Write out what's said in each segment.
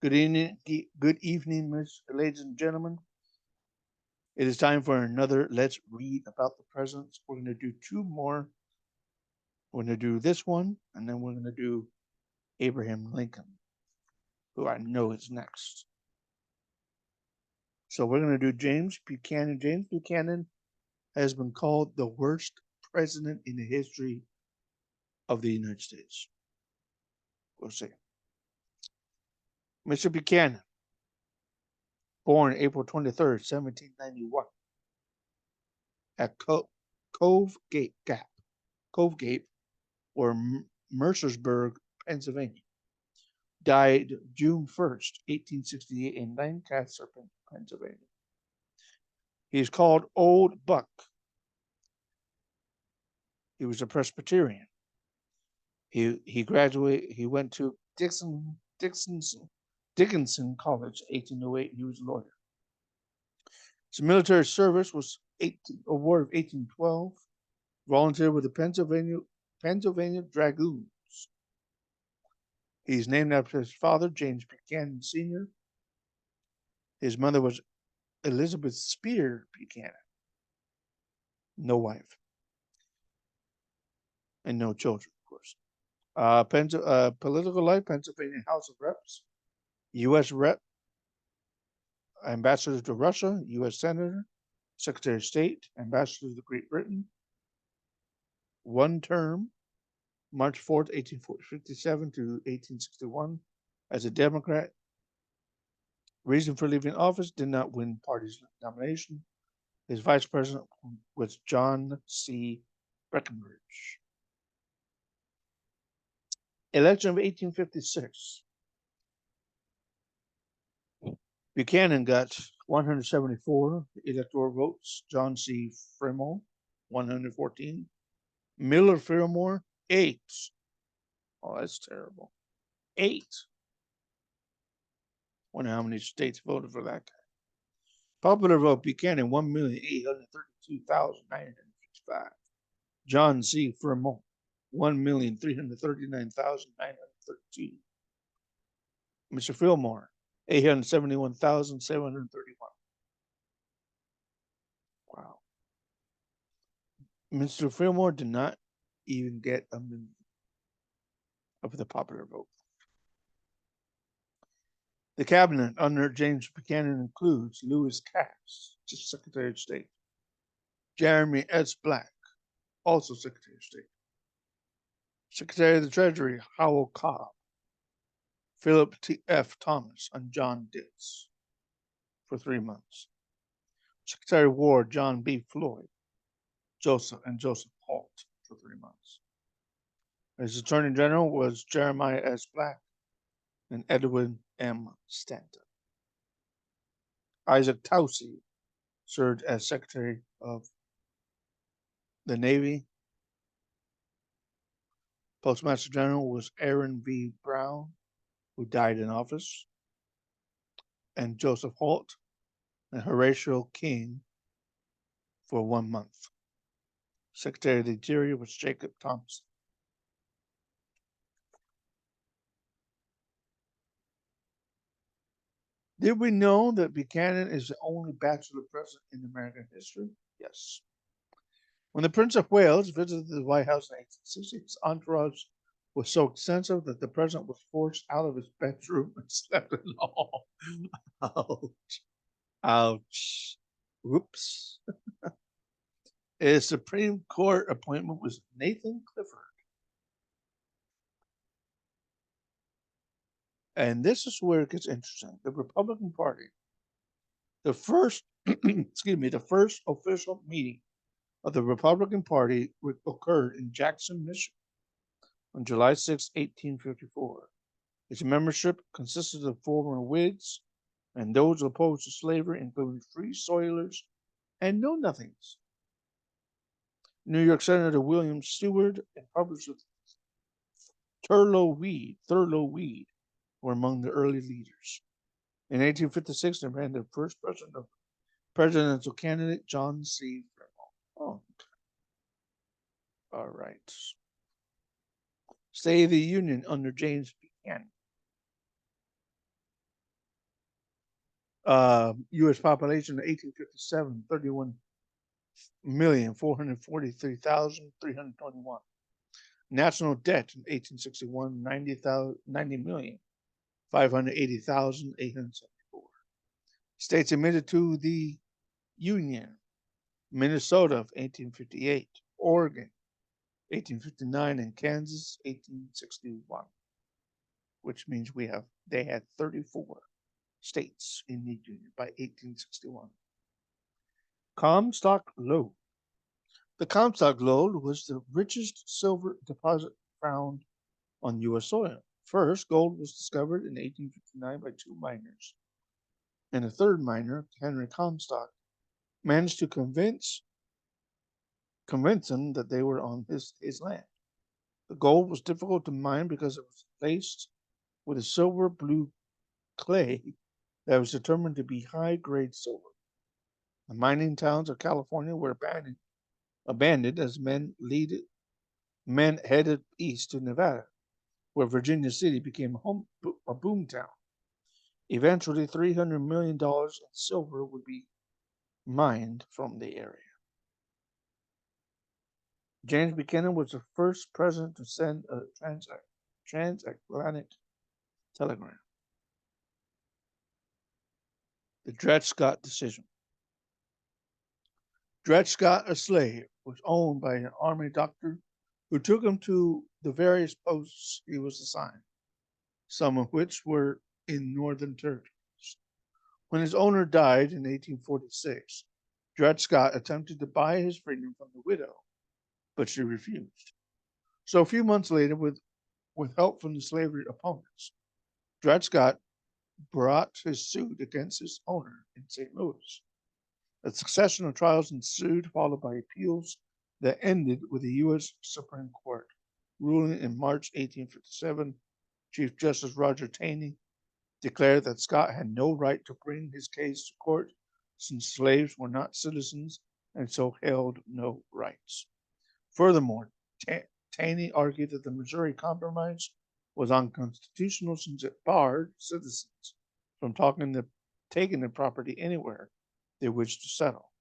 Good evening, ladies and gentlemen. It is time for another Let's Read About the Presidents. We're going to do two more. We're going to do this one, and then we're going to do Abraham Lincoln, who I know is next. So we're going to do James Buchanan. James Buchanan has been called the worst president in the history of the United States. We'll see. Mr. Buchanan, born April 23rd, 1791, at Cove Gate Gap, Cove Gate, or Mercersburg, Pennsylvania. Died June 1st, 1868, in Lancaster, Pennsylvania. He is called Old Buck. He was a Presbyterian. He graduated. He went to Dickinson College, 1808. He was a lawyer. His military service was War of 1812. Volunteered with the Pennsylvania Dragoons. He's named after his father, James Buchanan Sr. His mother was Elizabeth Spear Buchanan. No wife. And no children, of course. Political life, Pennsylvania House of Reps, U.S. Rep, Ambassador to Russia, U.S. Senator, Secretary of State, Ambassador to Great Britain. One term, March 4th, 1857 to 1861, as a Democrat. Reason for leaving office, did not win party's nomination. His vice president was John C. Breckinridge. Election of 1856. Buchanan got 174 electoral votes. John C. Fremont, 114. Miller Fillmore, 8. Oh, that's terrible. 8. Wonder how many states voted for that guy. Popular vote, Buchanan, 1,832,955. John C. Fremont, 1,339,932. Mr. Fillmore, 871,731. Wow. Mr. Fillmore did not even get a million of the popular vote. The cabinet under James Buchanan includes Lewis Cass, Secretary of State, Jeremy S. Black, also Secretary of State, Secretary of the Treasury, Howell Cobb, Philip F. Thomas, and John Ditz for 3 months. Secretary of War, John B. Floyd, Joseph Holt for 3 months. His Attorney General was Jeremiah S. Black and Edwin M. Stanton. Isaac Towsey served as Secretary of the Navy. Postmaster General was Aaron V. Brown, who died in office, and Joseph Holt and Horatio King for 1 month. Secretary of the Interior was Jacob Thompson. Did we know that Buchanan is the only bachelor president in American history? Yes. When the Prince of Wales visited the White House in 1860, his entourage was so extensive that the president was forced out of his bedroom and slept in the hall. Ouch. Ouch. Whoops. His Supreme Court appointment was Nathan Clifford. And this is where it gets interesting. The Republican Party, the first, the first official meeting of the Republican Party occurred in Jackson, Michigan on July 6, 1854. Its membership consisted of former Whigs and those opposed to slavery, including Free Soilers and Know Nothings. New York Senator William Seward and publisher Thurlow Weed were among the early leaders. In 1856, they ran their first presidential candidate, John C. Fremont. Oh, okay. All right. State of the Union under James Buchanan. U.S. population in 1857, 31,443,321. National debt in 1861, 90,580,874. States admitted to the Union: Minnesota of 1858, Oregon 1859, and Kansas 1861, which means they had 34 states in the Union by 1861. Comstock Lode. The Comstock Lode was the richest silver deposit found on U.S. soil. First, gold was discovered in 1859 by two miners, and a third miner, Henry Comstock, managed to convince them that they were on his land. The gold was difficult to mine because it was laced with a silver blue clay that was determined to be high grade silver. The mining towns of California were abandoned as men headed east to Nevada, where Virginia City became a boom town. Eventually, $300 million in silver would be mined from the area. James Buchanan was the first president to send a transatlantic telegram. The Dred Scott decision. Dred Scott, a slave, was owned by an army doctor who took him to the various posts he was assigned, some of which were in northern territories. When his owner died in 1846, Dred Scott attempted to buy his freedom from the widow, but she refused. So a few months later, with help from the slavery opponents, Dred Scott brought his suit against his owner in St. Louis. A succession of trials ensued, followed by appeals that ended with the U.S. Supreme Court ruling in March 1857. Chief Justice Roger Taney declared that Scott had no right to bring his case to court since slaves were not citizens and so held no rights. Furthermore, Taney argued that the Missouri Compromise was unconstitutional since it barred citizens from taking the property anywhere they wished to settle.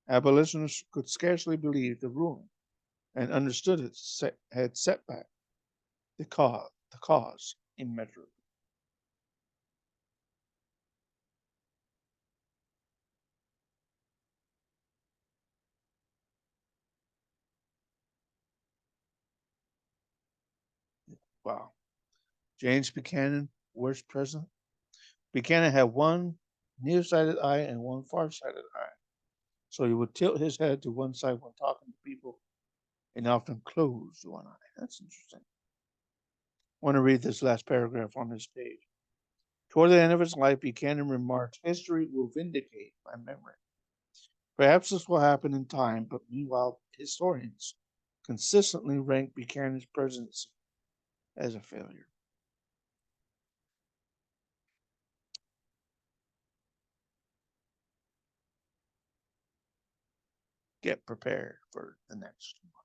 Abolitionists could scarcely believe the ruling and understood it had set back the cause immeasurably. Wow. James Buchanan, worst president. Buchanan had one nearsighted eye and one farsighted eye, so he would tilt his head to one side when talking to people and often close one eye. That's interesting. I want to read this last paragraph on this page. Toward the end of his life, Buchanan remarked, "History will vindicate my memory. Perhaps this will happen in time, but meanwhile, historians consistently rank Buchanan's presidency as a failure." Get prepared for the next one.